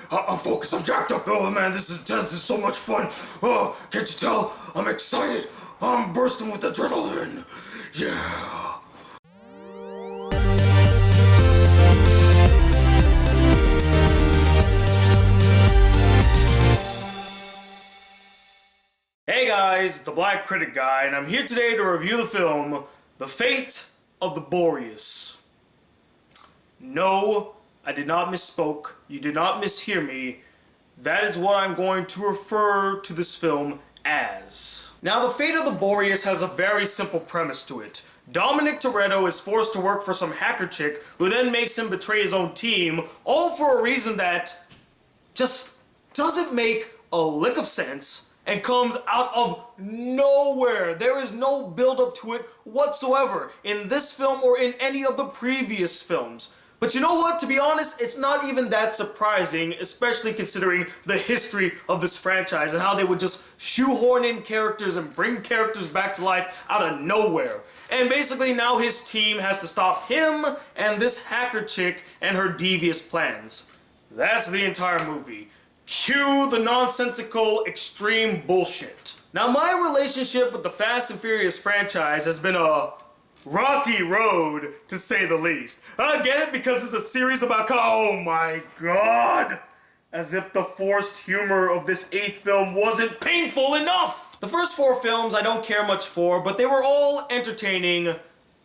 I'm focused, I'm jacked up. Oh man, this is intense, this is so much fun. Oh, can't you tell? I'm excited. I'm bursting with adrenaline. Yeah. Hey guys, the Black Critic Guy, and I'm here today to review the film, The Fate of the Boreas. No, I did not misspoke. You did not mishear me. That is what I'm going to refer to this film as. Now, The Fate of the Boreas has a very simple premise to it. Dominic Toretto is forced to work for some hacker chick who then makes him betray his own team, all for a reason that just doesn't make a lick of sense and comes out of nowhere. There is no build-up to it whatsoever in this film or in any of the previous films. But you know what? To be honest, it's not even that surprising, especially considering the history of this franchise and how they would just shoehorn in characters and bring characters back to life out of nowhere. And basically now his team has to stop him and this hacker chick and her devious plans. That's the entire movie. Cue the nonsensical, extreme bullshit. Now, my relationship with the Fast and Furious franchise has been a rocky road, to say the least. I get it because it's a series about oh my god! As if the forced humor of this 8th film wasn't painful enough! The first 4 films I don't care much for, but they were all entertaining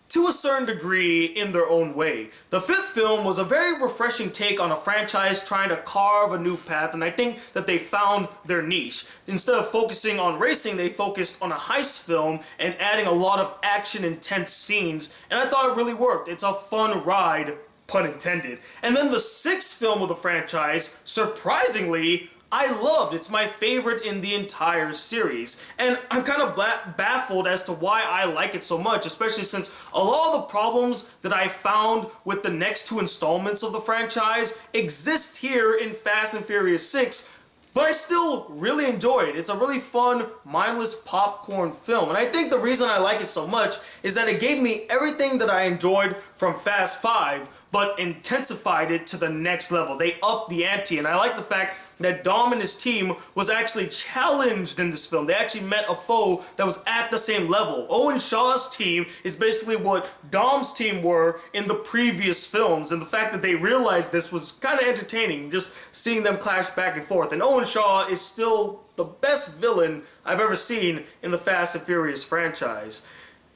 to a certain degree in their own way. The 5th film was a very refreshing take on a franchise trying to carve a new path, and I think that they found their niche. Instead of focusing on racing, they focused on a heist film and adding a lot of action-intense scenes, and I thought it really worked. It's a fun ride, pun intended. And then the 6th film of the franchise, surprisingly, I loved. It's my favorite in the entire series. And I'm kind of baffled as to why I like it so much, especially since a lot of the problems that I found with the next 2 installments of the franchise exist here in Fast and Furious 6, but I still really enjoy it. It's a really fun, mindless popcorn film. And I think the reason I like it so much is that it gave me everything that I enjoyed from Fast 5, but intensified it to the next level. They upped the ante, and I like the fact that Dom and his team was actually challenged in this film. They actually met a foe that was at the same level. Owen Shaw's team is basically what Dom's team were in the previous films, and the fact that they realized this was kind of entertaining, just seeing them clash back and forth. And Owen Shaw is still the best villain I've ever seen in the Fast and Furious franchise.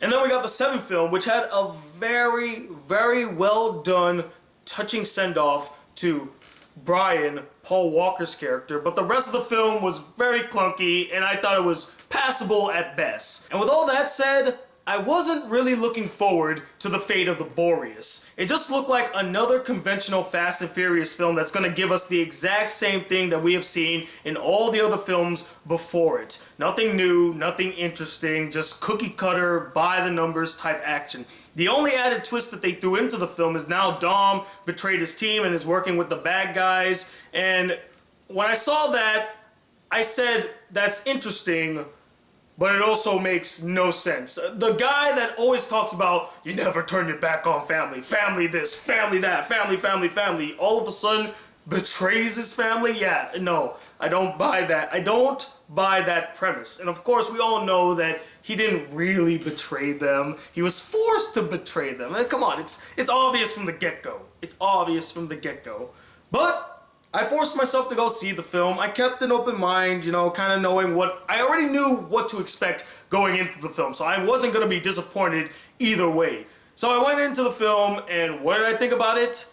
And then we got the 7th film, which had a very, very well done, touching send-off to Brian, Paul Walker's character, but the rest of the film was very clunky, and I thought it was passable at best. And with all that said, I wasn't really looking forward to The Fate of the Boreas. It just looked like another conventional Fast and Furious film that's going to give us the exact same thing that we have seen in all the other films before it. Nothing new, nothing interesting, just cookie cutter, by the numbers type action. The only added twist that they threw into the film is now Dom betrayed his team and is working with the bad guys. And when I saw that, I said, that's interesting, but it also makes no sense. The guy that always talks about, you never turn your back on family, family this, family that, family, family, family, all of a sudden betrays his family? Yeah, no, I don't buy that. I don't buy that premise. And of course, we all know that he didn't really betray them. He was forced to betray them. I mean, come on, it's obvious from the get-go. It's obvious from the get-go. But I forced myself to go see the film. I kept an open mind, you know, kind of knowing what... I already knew what to expect going into the film, so I wasn't going to be disappointed either way. So I went into the film, and what did I think about it?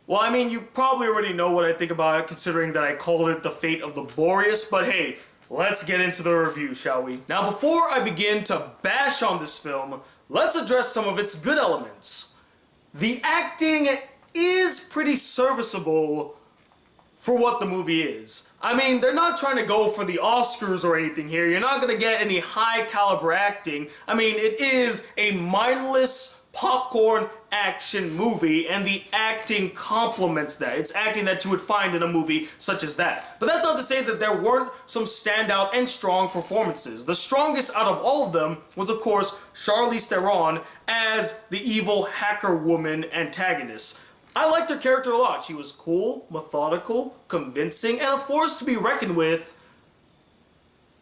Well, I mean, you probably already know what I think about it, considering that I called it The Fate of the Boreas, but hey, let's get into the review, shall we? Now, before I begin to bash on this film, let's address some of its good elements. The acting is pretty serviceable for what the movie is. I mean, they're not trying to go for the Oscars or anything here. You're not going to get any high caliber acting. I mean, it is a mindless popcorn action movie, and the acting complements that. It's acting that you would find in a movie such as that. But that's not to say that there weren't some standout and strong performances. The strongest out of all of them was, of course, Charlize Theron as the evil hacker woman antagonist. I liked her character a lot. She was cool, methodical, convincing, and a force to be reckoned with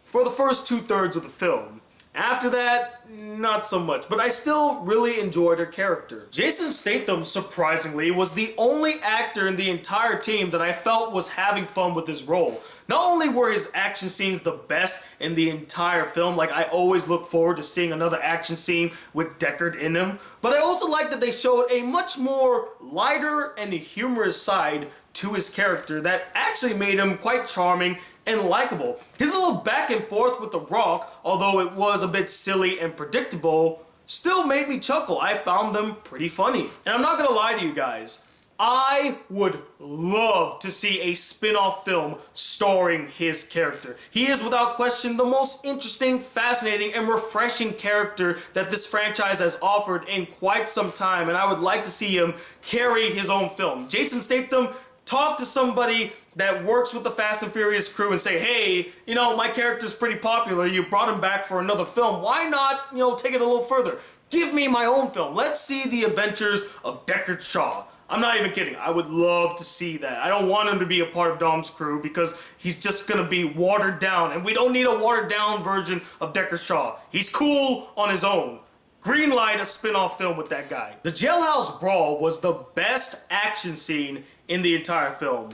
for the first 2/3 of the film. After that, not so much, but I still really enjoyed her character. Jason Statham, surprisingly, was the only actor in the entire team that I felt was having fun with his role. Not only were his action scenes the best in the entire film, like I always look forward to seeing another action scene with Deckard in him, but I also liked that they showed a much more lighter and humorous side to his character that actually made him quite charming and likable. His little back and forth with The Rock, although it was a bit silly and predictable, still made me chuckle. I found them pretty funny. And I'm not gonna lie to you guys, I would love to see a spin-off film starring his character. He is without question the most interesting, fascinating, and refreshing character that this franchise has offered in quite some time, and I would like to see him carry his own film. Jason Statham, talk to somebody that works with the Fast and Furious crew and say, hey, you know, my character's pretty popular, you brought him back for another film, why not, you know, take it a little further? Give me my own film. Let's see the adventures of Deckard Shaw. I'm not even kidding. I would love to see that. I don't want him to be a part of Dom's crew because he's just gonna be watered down, and we don't need a watered down version of Deckard Shaw. He's cool on his own. Greenlight a spin-off film with that guy. The jailhouse brawl was the best action scene in the entire film,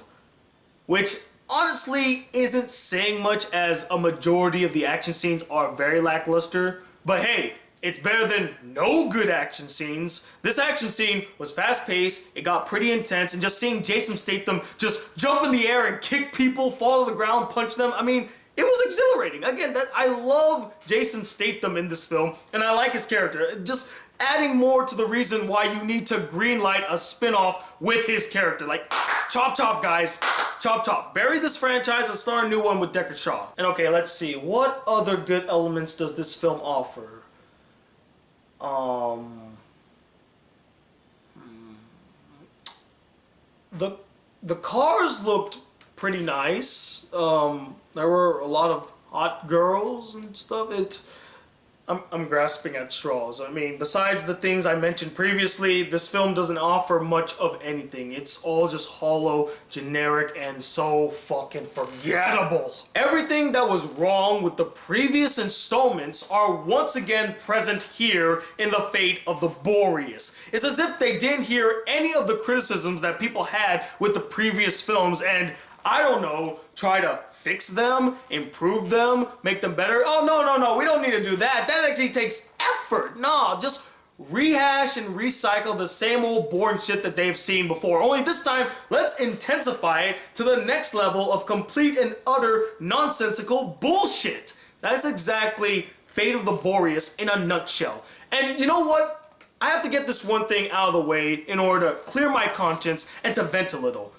which honestly isn't saying much as a majority of the action scenes are very lackluster, but hey, it's better than no good action scenes. This action scene was fast-paced, it got pretty intense, and just seeing Jason Statham just jump in the air and kick people, fall to the ground, punch them, I mean, it was exhilarating. Again, I love Jason Statham in this film, and I like his character. Just adding more to the reason why you need to greenlight a spin-off with his character. Like, chop chop, guys. Chop chop. Bury this franchise and start a new one with Deckard Shaw. And okay, let's see. What other good elements does this film offer? The cars looked pretty nice. There were a lot of hot girls and stuff. I'm grasping at straws. I mean, besides the things I mentioned previously, this film doesn't offer much of anything. It's all just hollow, generic, and so fucking forgettable. Everything that was wrong with the previous installments are once again present here in The Fate of the Boreas. It's as if they didn't hear any of the criticisms that people had with the previous films and, I don't know, try to fix them, improve them, make them better. Oh, no, we don't need to do that. That actually takes effort. Nah, just rehash and recycle the same old boring shit that they've seen before. Only this time, let's intensify it to the next level of complete and utter nonsensical bullshit. That's exactly Fate of the Boreas in a nutshell. And you know what? I have to get this one thing out of the way in order to clear my conscience and to vent a little.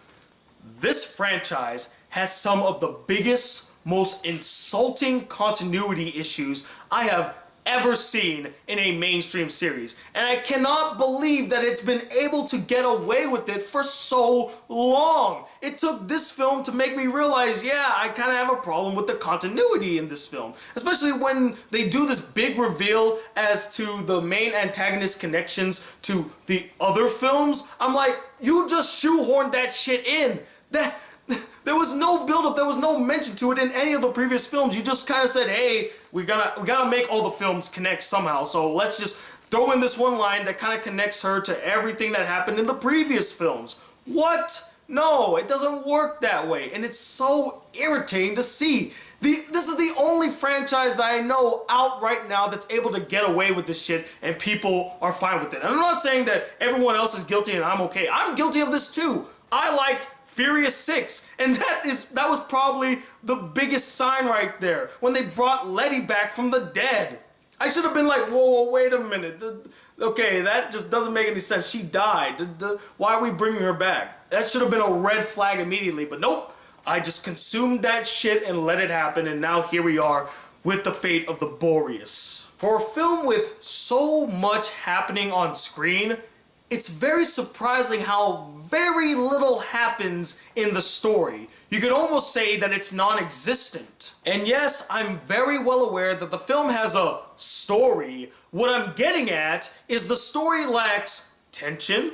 This franchise has some of the biggest, most insulting continuity issues I have ever seen in a mainstream series. And I cannot believe that it's been able to get away with it for so long. It took this film to make me realize, yeah, I kind of have a problem with the continuity in this film. Especially when they do this big reveal as to the main antagonist connections to the other films. I'm like, you just shoehorned that shit in. There was no build-up, there was no mention to it in any of the previous films. You just kind of said, hey, we gotta make all the films connect somehow, so let's just throw in this one line that kind of connects her to everything that happened in the previous films. What? No, it doesn't work that way, and it's so irritating to see. This is the only franchise that I know out right now that's able to get away with this shit and people are fine with it. And I'm not saying that everyone else is guilty and I'm okay. I'm guilty of this too. I liked Furious 6, and that was probably the biggest sign right there, when they brought Letty back from the dead. I should have been like, whoa, wait a minute. Okay, that just doesn't make any sense. She died. Why are we bringing her back? That should have been a red flag immediately, but nope. I just consumed that shit and let it happen, and now here we are with The Fate of the Boreas. For a film with so much happening on screen, it's very surprising how very little happens in the story. You could almost say that it's non-existent. And yes, I'm very well aware that the film has a story. What I'm getting at is the story lacks tension,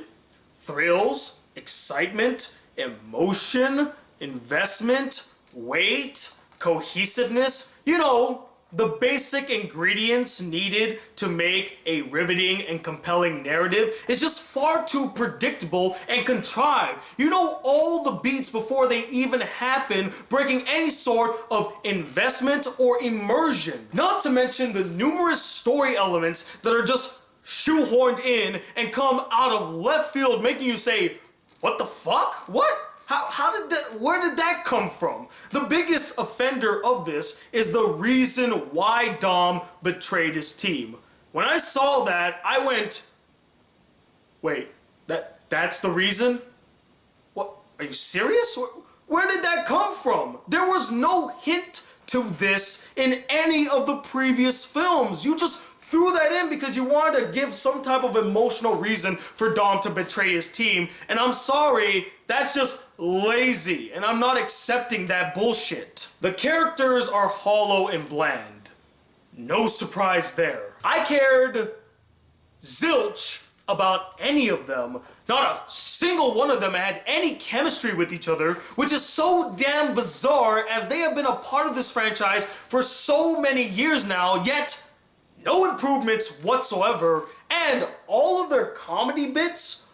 thrills, excitement, emotion, investment, weight, cohesiveness, you know, the basic ingredients needed to make a riveting and compelling narrative is just far too predictable and contrived. You know all the beats before they even happen, breaking any sort of investment or immersion. Not to mention the numerous story elements that are just shoehorned in and come out of left field, making you say, what the fuck? What? How did that, where did that come from? The biggest offender of this is the reason why Dom betrayed his team. When I saw that, I went, wait, that's the reason? What, are you serious? Where did that come from? There was no hint to this in any of the previous films. You just threw that in because you wanted to give some type of emotional reason for Dom to betray his team, and I'm sorry, that's just lazy, and I'm not accepting that bullshit. The characters are hollow and bland. No surprise there. I cared zilch about any of them. Not a single one of them had any chemistry with each other, which is so damn bizarre as they have been a part of this franchise for so many years now, yet no improvements whatsoever, and all of their comedy bits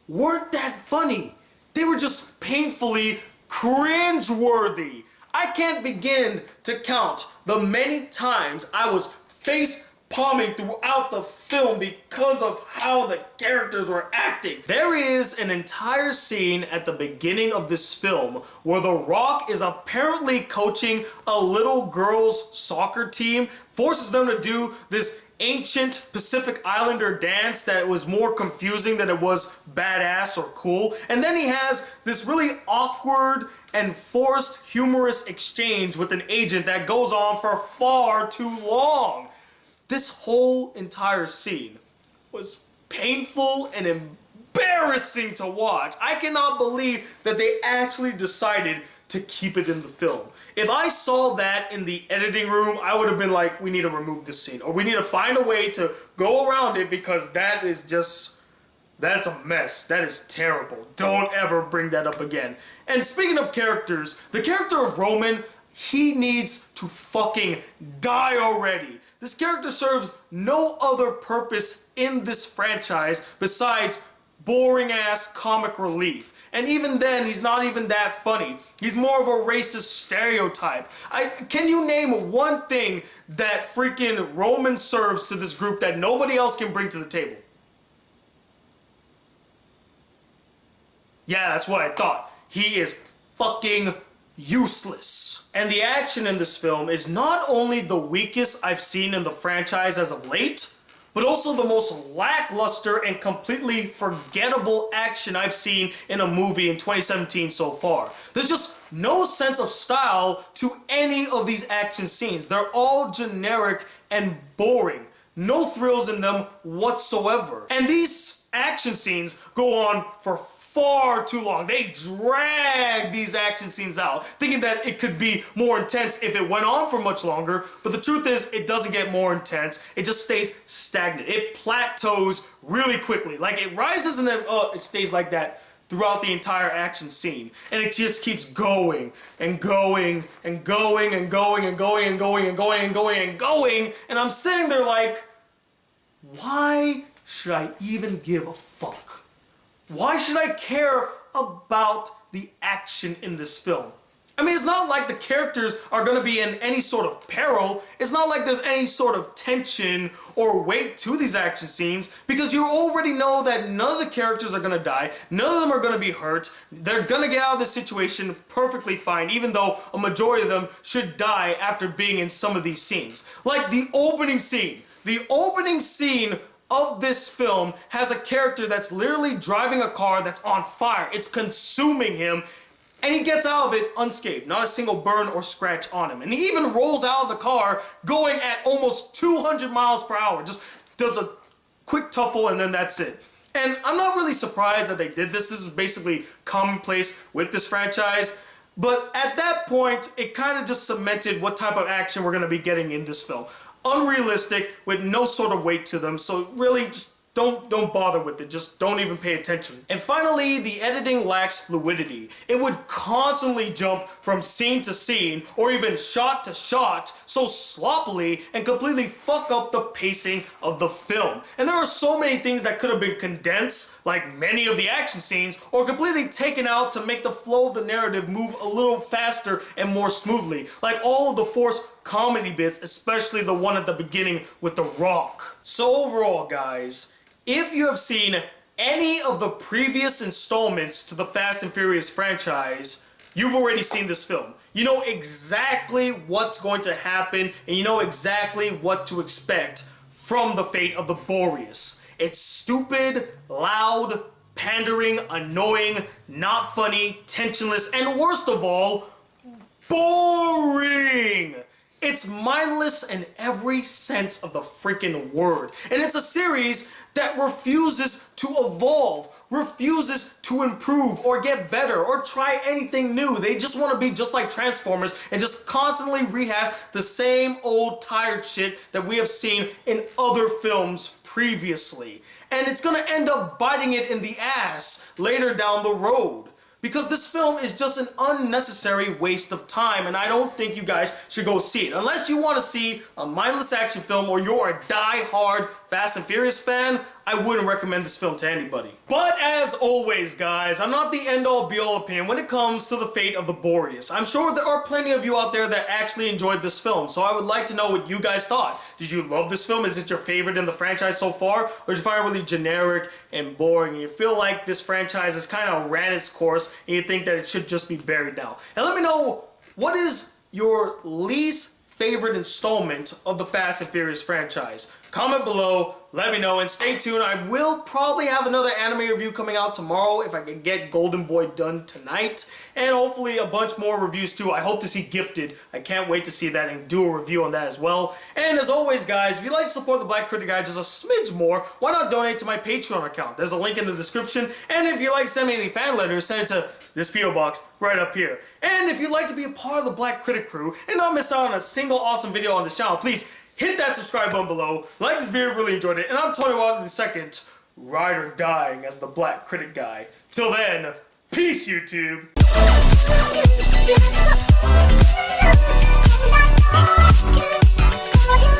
weren't that funny. They were just painfully cringe-worthy. I can't begin to count the many times I was face palming throughout the film because of how the characters were acting. There is an entire scene at the beginning of this film where The Rock is apparently coaching a little girl's soccer team, forces them to do this ancient Pacific Islander dance that was more confusing than it was badass or cool. And then he has this really awkward and forced humorous exchange with an agent that goes on for far too long. This whole entire scene was painful and embarrassing to watch. I cannot believe that they actually decided to keep it in the film. If I saw that in the editing room, I would have been like, we need to remove this scene, or we need to find a way to go around it because that is just, that's a mess. That is terrible. Don't ever bring that up again. And speaking of characters, the character of Roman, he needs to fucking die already. This character serves no other purpose in this franchise besides boring ass comic relief. And even then, he's not even that funny. He's more of a racist stereotype. Can you name one thing that freaking Roman serves to this group that nobody else can bring to the table? Yeah, that's what I thought. He is fucking useless. And the action in this film is not only the weakest I've seen in the franchise as of late, but also the most lackluster and completely forgettable action I've seen in a movie in 2017 so far. There's just no sense of style to any of these action scenes. They're all generic and boring. No thrills in them whatsoever. And these action scenes go on for far too long. They drag these action scenes out, thinking that it could be more intense if it went on for much longer, but the truth is, it doesn't get more intense. It just stays stagnant. It plateaus really quickly. Like, it rises and then, it stays like that throughout the entire action scene. And it just keeps going and going and going and going and going and going and going and going and going, and I'm sitting there like, why should I even give a fuck? Why should I care about the action in this film? I mean, it's not like the characters are going to be in any sort of peril. It's not like there's any sort of tension or weight to these action scenes, because you already know that none of the characters are going to die. None of them are going to be hurt. They're going to get out of this situation perfectly fine, even though a majority of them should die after being in some of these scenes. Like the opening scene. The opening scene of this film has a character that's literally driving a car that's on fire. It's consuming him, and he gets out of it unscathed. Not a single burn or scratch on him. And he even rolls out of the car going at almost 200 miles per hour. Just does a quick tuffle and then that's it. And I'm not really surprised that they did this. This is basically commonplace with this franchise. But at that point, it kind of just cemented what type of action we're going to be getting in this film. Unrealistic, with no sort of weight to them, so really just don't bother with it, just don't even pay attention. And finally, the editing lacks fluidity. It would constantly jump from scene to scene, or even shot to shot, so sloppily, and completely fuck up the pacing of the film. And there are so many things that could have been condensed, like many of the action scenes, or completely taken out to make the flow of the narrative move a little faster and more smoothly, like all of the forced comedy bits, especially the one at the beginning with The Rock. So overall, guys, if you have seen any of the previous installments to the Fast and Furious franchise, you've already seen this film. You know exactly what's going to happen, and you know exactly what to expect from the fate of the Boreas. It's stupid, loud, pandering, annoying, not funny, tensionless, and worst of all, boring! It's mindless in every sense of the freaking word. And it's a series that refuses to evolve, refuses to improve or get better or try anything new. They just want to be just like Transformers and just constantly rehash the same old tired shit that we have seen in other films previously. And it's gonna end up biting it in the ass later down the road. Because this film is just an unnecessary waste of time, and I don't think you guys should go see it. Unless you want to see a mindless action film or you're a die-hard Fast and Furious fan, I wouldn't recommend this film to anybody. But as always, guys, I'm not the end-all be-all opinion when it comes to the fate of the Boreas. I'm sure there are plenty of you out there that actually enjoyed this film, so I would like to know what you guys thought. Did you love this film? Is it your favorite in the franchise so far? Or did you find it really generic and boring, and you feel like this franchise has kind of ran its course, and you think that it should just be buried now? And let me know, what is your least favorite installment of the Fast and Furious franchise? Comment below, let me know, and stay tuned. I will probably have another anime review coming out tomorrow if I can get Golden Boy done tonight, and hopefully a bunch more reviews too. I hope to see Gifted. I can't wait to see that and do a review on that as well. And as always, guys, if you'd like to support the Black Critic Guy just a smidge more, why not donate to my Patreon account? There's a link in the description. And if you'd like to send me any fan letters, send it to this P.O. box right up here. And if you'd like to be a part of the Black Critic crew and not miss out on a single awesome video on this channel, please hit that subscribe button below. Like this video if you really enjoyed it. And I'm Tony Wilder II, ride or dying as the Black Critic Guy. Till then, peace, YouTube. Come on.